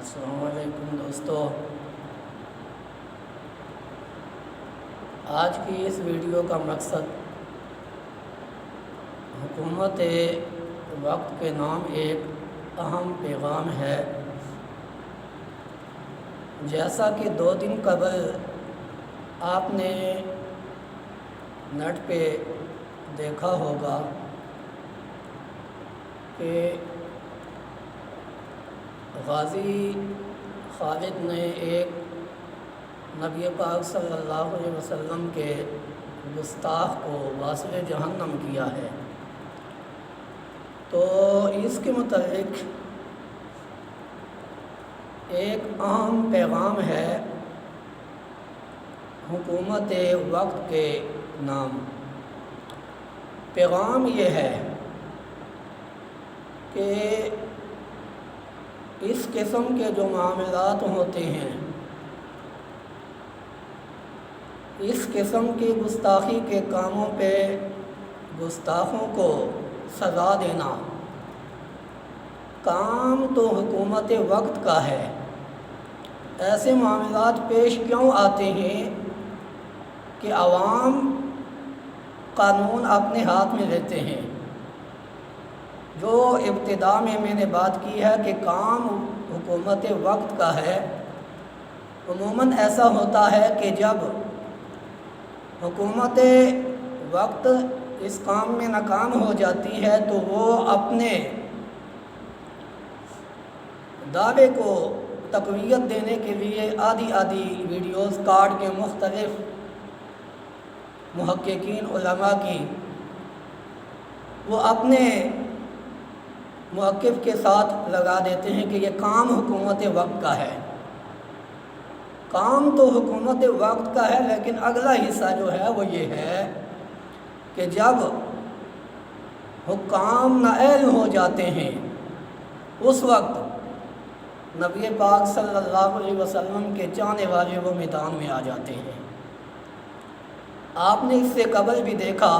السلام علیکم دوستو، آج کی اس ویڈیو کا مقصد حکومت وقت کے نام ایک اہم پیغام ہے۔ جیسا کہ 2 دن قبل آپ نے نیٹ پہ دیکھا ہوگا کہ غازی خالد نے ایک نبی پاک صلی اللہ علیہ وسلم کے گستاخ کو واصل جہنم کیا ہے۔ تو اس کے متعلق ایک اہم پیغام ہے حکومت وقت کے نام۔ پیغام یہ ہے کہ اس قسم کے جو معاملات ہوتے ہیں، اس قسم کی گستاخی کے کاموں پہ گستاخوں کو سزا دینا کام تو حکومت وقت کا ہے۔ ایسے معاملات پیش کیوں آتے ہیں کہ عوام قانون اپنے ہاتھ میں لیتے ہیں؟ جو ابتدا میں نے بات کی ہے کہ کام حکومت وقت کا ہے، عموماً ایسا ہوتا ہے کہ جب حکومت وقت اس کام میں ناکام ہو جاتی ہے تو وہ اپنے دعوے کو تقویت دینے کے لیے آدھی ویڈیوز کاٹ کے مختلف محققین علماء کی وہ اپنے موقف کے ساتھ لگا دیتے ہیں کہ یہ کام حکومت وقت کا ہے۔ کام تو حکومت وقت کا ہے، لیکن اگلا حصہ جو ہے وہ یہ ہے کہ جب حکام نااہل ہو جاتے ہیں اس وقت نبی پاک صلی اللہ علیہ وسلم کے چاہنے والے وہ میدان میں آ جاتے ہیں۔ آپ نے اس سے قبل بھی دیکھا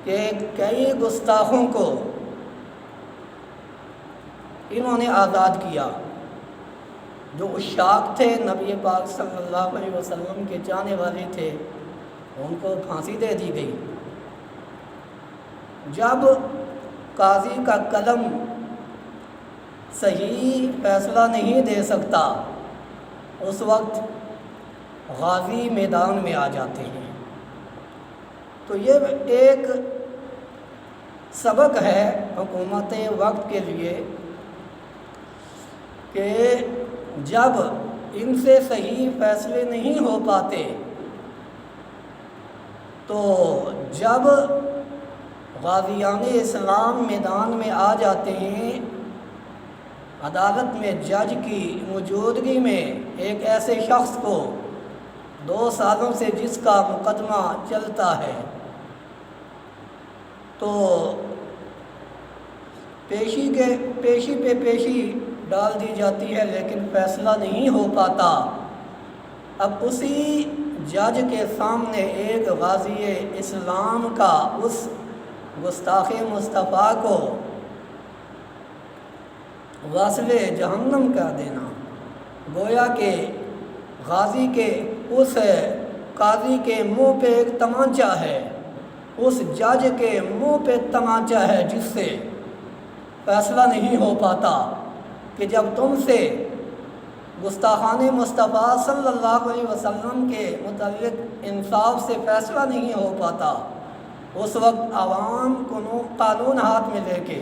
کہ کئی گستاخوں کو انہوں نے آزاد کیا، جو عشاق تھے، نبی پاک صلی اللہ علیہ وسلم کے چاہنے والے تھے، ان کو پھانسی دے دی گئی۔ جب قاضی کا قلم صحیح فیصلہ نہیں دے سکتا اس وقت غازی میدان میں آ جاتے ہیں۔ تو یہ ایک سبق ہے حکومت وقت کے لیے کہ جب ان سے صحیح فیصلے نہیں ہو پاتے تو جب غازیان اسلام میدان میں آ جاتے ہیں، عدالت میں جج کی موجودگی میں ایک ایسے شخص کو 2 سالوں سے جس کا مقدمہ چلتا ہے تو پیشی پہ پیشی ڈال دی جاتی ہے، لیکن فیصلہ نہیں ہو پاتا۔ اب اسی جج کے سامنے ایک غازی اسلام کا اس گستاخ مصطفیٰ کو واصل جہنم کر دینا، گویا کہ غازی کے اس قاضی کے منہ پہ ایک تمانچہ ہے، اس جج کے منہ پہ تمانچہ ہے جس سے فیصلہ نہیں ہو پاتا کہ جب تم سے گستاخان مصطفیٰ صلی اللہ علیہ وسلم کے متعلق انصاف سے فیصلہ نہیں ہو پاتا، اس وقت عوام کو قانون ہاتھ میں لے کے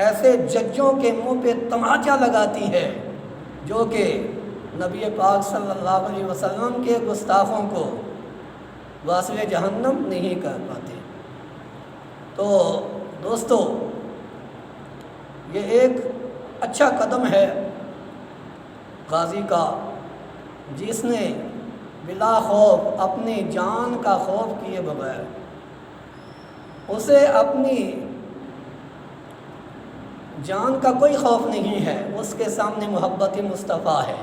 ایسے ججوں کے منہ پہ تمانچہ لگاتی ہے جو کہ نبی پاک صلی اللہ علیہ وسلم کے گستاخوں کو واصل جہنم نہیں کر پاتے۔ تو دوستو، یہ ایک اچھا قدم ہے غازی کا، جس نے بلا خوف اپنی جان کا خوف کیے بغیر، اسے اپنی جان کا کوئی خوف نہیں ہے، اس کے سامنے محبت مصطفیٰ ہے۔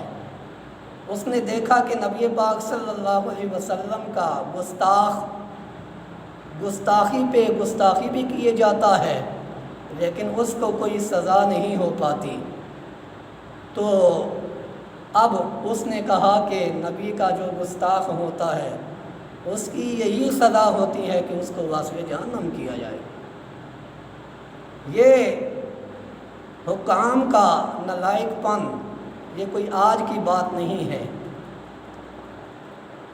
اس نے دیکھا کہ نبی پاک صلی اللہ علیہ وسلم کا گستاخی پہ گستاخی بھی کیے جاتا ہے، لیکن اس کو کوئی سزا نہیں ہو پاتی۔ تو اب اس نے کہا کہ نبی کا جو گستاخ ہوتا ہے اس کی یہی سزا ہوتی ہے کہ اس کو واسطے جہنم کیا جائے۔ یہ حکام کا نالائق پن یہ کوئی آج کی بات نہیں ہے،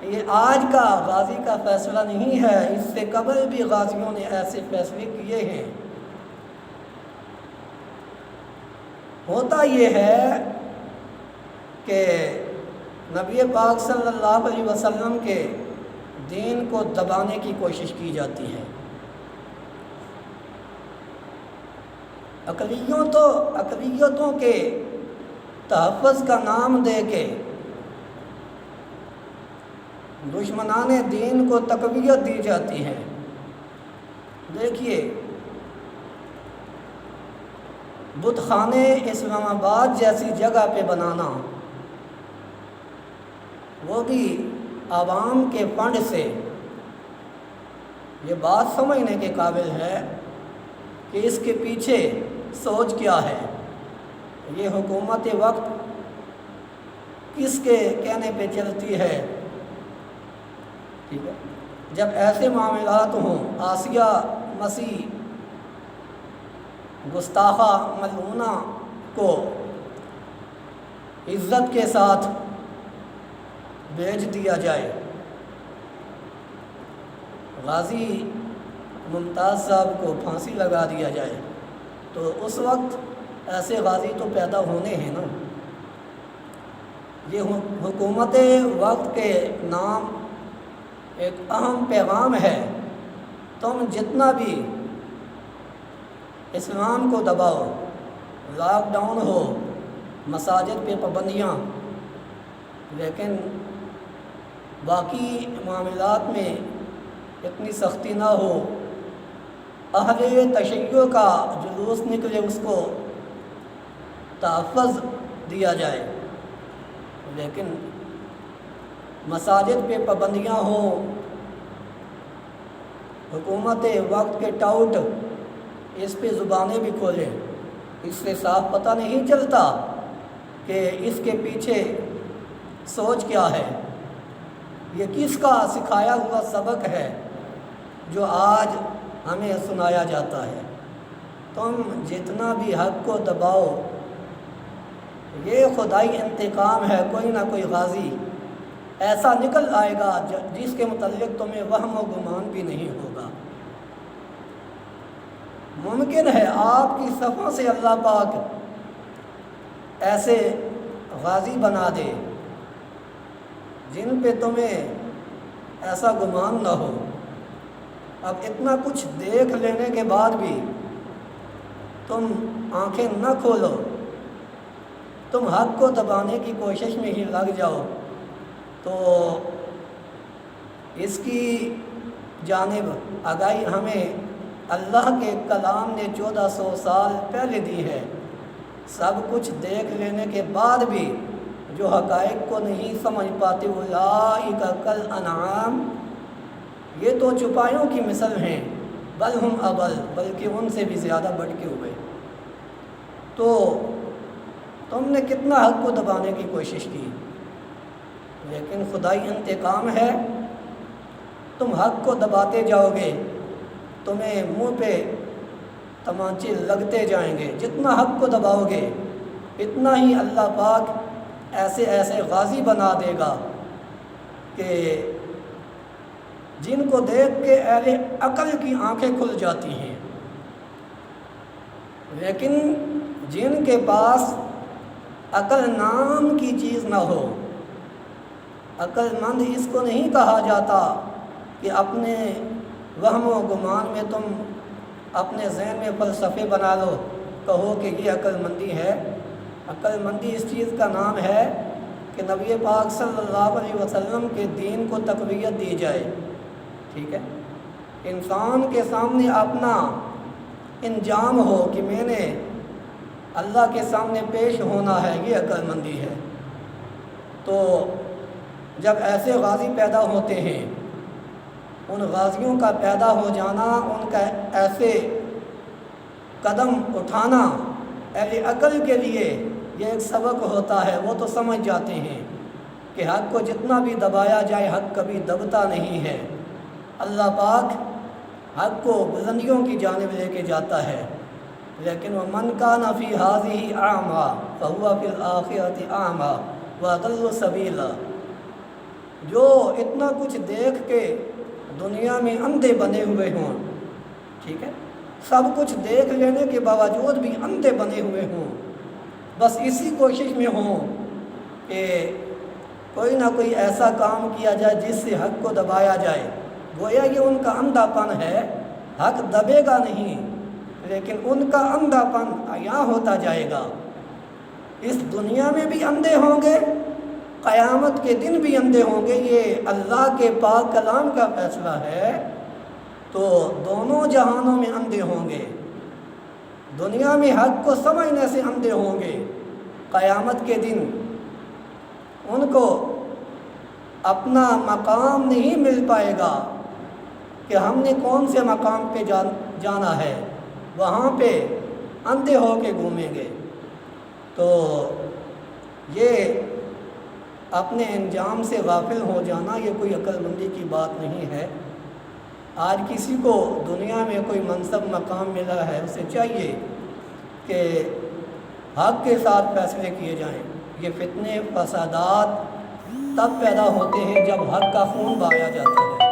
یہ آج کا غازی کا فیصلہ نہیں ہے، اس سے قبل بھی غازیوں نے ایسے فیصلے کیے ہیں۔ ہوتا یہ ہے کہ نبی پاک صلی اللہ علیہ وسلم کے دین کو دبانے کی کوشش کی جاتی ہے۔ اقلیتوں کے تحفظ کا نام دے کے دشمنان دین کو تقویت دی جاتی ہے۔ دیکھیے، بت خانے اسلام آباد جیسی جگہ پہ بنانا، وہ بھی عوام کے فنڈ سے، یہ بات سمجھنے کے قابل ہے کہ اس کے پیچھے سوچ کیا ہے۔ یہ حکومت وقت کس کے کہنے پہ چلتی ہے؟ ٹھیک ہے، جب ایسے معاملات ہوں، آسیہ مسیح گستاخہ ملعونہ کو عزت کے ساتھ بھیج دیا جائے، غازی ممتاز صاحب کو پھانسی لگا دیا جائے، تو اس وقت ایسے غازی تو پیدا ہونے ہیں نا۔ یہ حکومت وقت کے نام ایک اہم پیغام ہے، تم جتنا بھی اسلام کو دباؤ، لاک ڈاؤن ہو، مساجد پہ پابندیاں، لیکن باقی معاملات میں اتنی سختی نہ ہو، اہل تشیع کا جلوس نکلے اس کو تحفظ دیا جائے، لیکن مساجد پہ پابندیاں ہوں، حکومت وقت کے ٹاؤٹ اس پہ زبانیں بھی کھولیں، اس سے صاف پتہ نہیں چلتا کہ اس کے پیچھے سوچ کیا ہے، یہ کس کا سکھایا ہوا سبق ہے جو آج ہمیں سنایا جاتا ہے۔ تم جتنا بھی حق کو دباؤ، یہ خدائی انتقام ہے، کوئی نہ کوئی غازی ایسا نکل آئے گا جس کے متعلق تمہیں وہم و گمان بھی نہیں ہوگا۔ ممکن ہے آپ کی صفوں سے اللہ پاک ایسے غازی بنا دے جن پہ تمہیں ایسا گمان نہ ہو۔ اب اتنا کچھ دیکھ لینے کے بعد بھی تم آنکھیں نہ کھولو، تم حق کو دبانے کی کوشش میں ہی لگ جاؤ، تو اس کی جانب آگاہی ہمیں اللہ کے کلام نے 1400 سال پہلے دی ہے۔ سب کچھ دیکھ لینے کے بعد بھی جو حقائق کو نہیں سمجھ پاتے، اولئک کالانعام، یہ تو چوپایوں کی مثل ہیں، بل ہم اضل، بلکہ ان سے بھی زیادہ بھٹکے ہوئے۔ تو تم نے کتنا حق کو دبانے کی کوشش کی، لیکن خدائی انتقام ہے، تم حق کو دباتے جاؤ گے، تمہیں منہ پہ تمانچے لگتے جائیں گے۔ جتنا حق کو دباؤ گے اتنا ہی اللہ پاک ایسے ایسے غازی بنا دے گا کہ جن کو دیکھ کے اہل عقل کی آنکھیں کھل جاتی ہیں، لیکن جن کے پاس عقل نام کی چیز نہ ہو، عقل مند اس کو نہیں کہا جاتا کہ اپنے وہم و گمان میں تم اپنے ذہن میں فلسفے بنا لو، کہو کہ یہ عقل مندی ہے۔ عقل مندی اس چیز کا نام ہے کہ نبی پاک صلی اللہ علیہ وسلم کے دین کو تقویت دی جائے، ٹھیک ہے، انسان کے سامنے اپنا انجام ہو کہ میں نے اللہ کے سامنے پیش ہونا ہے، یہ عقل مندی ہے۔ تو جب ایسے غازی پیدا ہوتے ہیں، ان غازیوں کا پیدا ہو جانا، ان کا ایسے قدم اٹھانا اہل عقل کے لیے یہ ایک سبق ہوتا ہے، وہ تو سمجھ جاتے ہیں کہ حق کو جتنا بھی دبایا جائے حق کبھی دبتا نہیں ہے۔ اللہ پاک حق کو بلندیوں کی جانب لے کے جاتا ہے، لیکن وَمَنْ كَانَ فِي هَٰذِهِ أَعْمَىٰ فَهُوَ فِي الْآخِرَةِ أَعْمَىٰ وَأَضَلُّ سَبِيلًا۔ جو اتنا کچھ دیکھ کے دنیا میں اندھے بنے ہوئے ہوں، ٹھیک ہے، سب کچھ دیکھ لینے کے باوجود بھی اندھے بنے ہوئے ہوں، بس اسی کوشش میں ہوں کہ کوئی نہ کوئی ایسا کام کیا جائے جس سے حق کو دبایا جائے، گویا یہ ان کا اندھا پن ہے۔ حق دبے گا نہیں، لیکن ان کا اندھا پن عیاں ہوتا جائے گا۔ اس دنیا میں بھی اندھے ہوں گے، قیامت کے دن بھی اندھے ہوں گے، یہ اللہ کے پاک کلام کا فیصلہ ہے۔ تو دونوں جہانوں میں اندھے ہوں گے، دنیا میں حق کو سمجھنے سے اندھے ہوں گے، قیامت کے دن ان کو اپنا مقام نہیں مل پائے گا کہ ہم نے کون سے مقام پہ جانا ہے، وہاں پہ اندھے ہو کے گھومیں گے۔ تو یہ اپنے انجام سے غافل ہو جانا یہ کوئی عقل مندی کی بات نہیں ہے۔ آج کسی کو دنیا میں کوئی منصب مقام ملا ہے، اسے چاہیے کہ حق کے ساتھ فیصلے کیے جائیں۔ یہ فتنے فسادات تب پیدا ہوتے ہیں جب حق کا خون بہایا جاتا ہے۔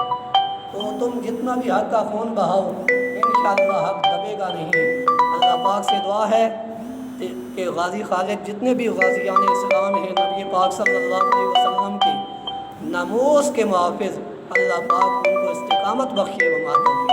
تو تم جتنا بھی حق کا خون بہاؤ، انشاءاللہ حق دبے گا نہیں۔ اللہ پاک سے دعا ہے کہ غازی خالد جتنے بھی غازیان اسلام ہیں، نبی پاک صلی اللہ علیہ وسلم کے ناموس کے محافظ، اللہ پاک ان کو استقامت بخشے و ماتم